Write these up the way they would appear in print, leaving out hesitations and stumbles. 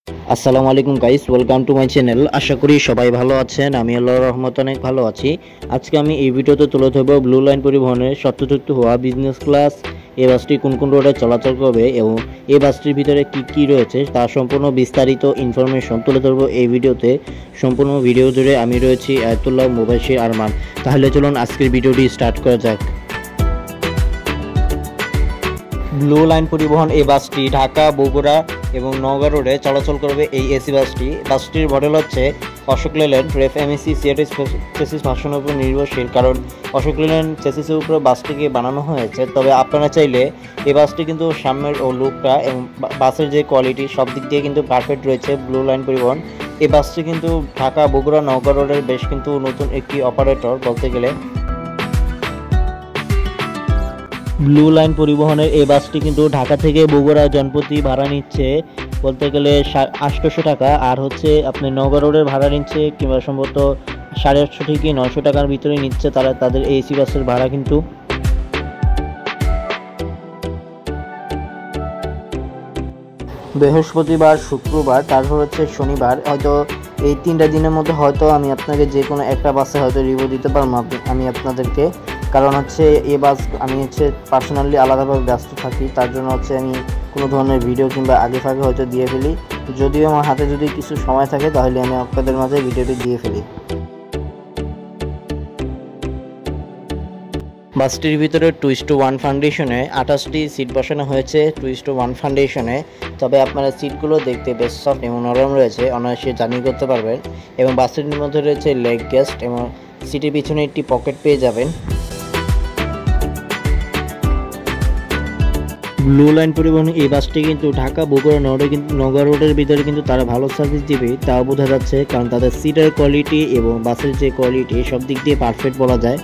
আসসালামু আলাইকুম guys, welcome to my channel. আশা করি সবাই ভালো আছেন। আমি আল্লাহর রহমতে অনেক ভালো আছি। আজকে আমি এই ভিডিওতে তুলে ধরব ব্লু লাইন পরিবহনের সদ্যযুক্ত হওয়া বিজনেস ক্লাস এই বাসটি কোন কোন রোডে চলাচল করবে এবং এই বাসটির ভিতরে কি কি রয়েছে তার সম্পূর্ণ বিস্তারিত ইনফরমেশন তুলে ধরব এই ভিডিওতে। সম্পূর্ণ ভিডিও জুড়ে আমি রয়েছি আয়াতুল্লাহ মুবাশশির আরমান। তাহলে চলুন আজকের ভিডিওটি স্টার্ট করা যাক। ব্লু লাইন পরিবহন এই বাসটি ঢাকা, বগুড়া এবং নওগাঁ রোডে চলাচল করবে। এই এসি বাসটির মডেল হচ্ছে অশোক লেল্যান্ড রেফ এমএসি সিআরটি চেসিস ভার্সনের উপর নির্ভরশীল, কারণ অশোক লেল্যান্ড চেসিসের উপর বাসটিকে বানানো হয়েছে। তবে আপনারা চাইলে এই বাসটি কিন্তু সামনের ও লুকটা এবং বাসের যে কোয়ালিটি সব দিক দিয়ে কিন্তু পারফেক্ট রয়েছে ব্লু লাইন পরিবহন। এই বাসটি কিন্তু ঢাকা, বগুড়া, নওগাঁ রোডের বেশ কিন্তু নতুন একটি অপারেটর বলতে গেলে। ব্লু লাইন পরিবহনের এই বাসটি কিন্তু ঢাকা থেকে বগুড়া জনপ্রতি ভাড়া নিচ্ছে বলতে গেলে 800 টাকা, আর হচ্ছে আপনি নওগাঁ রোডের ভাড়া নিচ্ছে কিংবা সম্ভবত 850 থেকে 900 টাকার ভিতরে নিচ্ছে তারা তাদের এসি বাসের ভাড়া। কিন্তু বৃহস্পতিবার, শুক্রবার, তারপর হচ্ছে শনিবার, হয়তো এই 3টা দিনের মধ্যে হয়তো আমি আপনাকে যে কোনো একটা বাসে হয়তো রিভিউ দিতে পারবো আমি আপনাদেরকে। কারণ হচ্ছে এই বাস আমি পার্সোনালি আলাদাভাবে ব্যস্ত থাকি, তার জন্য আমি কোনো ধরনের ভিডিও কিংবা আগে ফাগে হয়তো দিয়ে ফেলি। যদিও আমার হাতে যদি কিছু সময় থাকে তাহলে আমি আপনাদের মাঝে ভিডিওটি দিয়ে ফেলি। বাসটির ভিতরে 2:1 ফাউন্ডেশনে 28টি সিট বসানো হয়েছে 2:1 ফাউন্ডেশনে। তবে আপনারা সিটগুলো দেখতে বেশ সফট এবং নরম রয়েছে, অনায়াসে জার্নি করতে পারবেন। এবং বাসটির মধ্যে রয়েছে লেগ গেস্ট এবং সিটের পিছনে একটি পকেট পেয়ে যাবেন। ব্লু লাইন পরিবহন এই বাসটি কিন্তু ঢাকা, বগুড়া, নওগাঁ রোডের ভিতরে কিন্তু তারা ভালো সার্ভিস দিবে, তাও বোঝা যাচ্ছে, কারণ তাদের সিটের কোয়ালিটি এবং বাসের যে কোয়ালিটি সব দিক দিয়ে পারফেক্ট বলা যায়।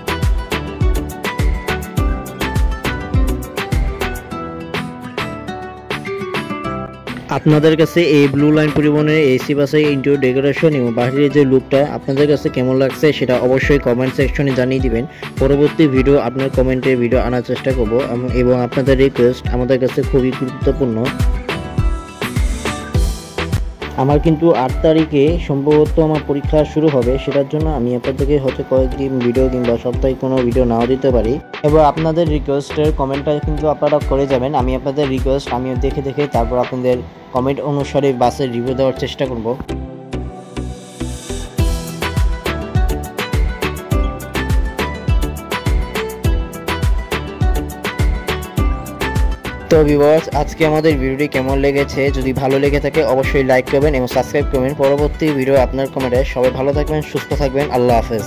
আপনাদের কাছে এই ব্লু লাইন পরিবহনের এসি বাসের ইন্টেরিয়র ডেকোরেশন এবং বাইরের যে লুকটা আপনাদের কাছে কেমন লাগছে সেটা অবশ্যই কমেন্ট সেকশনে জানিয়ে দিবেন। পরবর্তী ভিডিও আপনার কমেন্টে ভিডিও আনার চেষ্টা করব এবং আপনাদের রিকোয়েস্ট আমাদের কাছে খুবই গুরুত্বপূর্ণ। আমার কিন্তু 8 তারিখে সম্ভবত আমার পরীক্ষা শুরু হবে, সেটার জন্য আমি আপনাদেরকে হয়তো কয়েকদিন ভিডিও কিংবা সপ্তাহে কোনো ভিডিও নাও দিতে পারি। এবার আপনাদের রিকোয়েস্টের কমেন্টটা কিন্তু আপনারা করে যাবেন। আমি আপনাদের রিকোয়েস্ট আমিও দেখে দেখে তারপর আপনাদের কমেন্ট অনুসারে বাসের রিভিউ দেওয়ার চেষ্টা করব। তো ভিউয়ার্স, আজকে আমাদের ভিডিওটি কেমন লেগেছে, যদি ভালো লেগে থাকে অবশ্যই লাইক করবেন এবং সাবস্ক্রাইব করবেন। পরবর্তী ভিডিও আপনার কমেন্টে। সবাই ভালো থাকবেন, সুস্থ থাকবেন, আল্লাহ হাফেজ।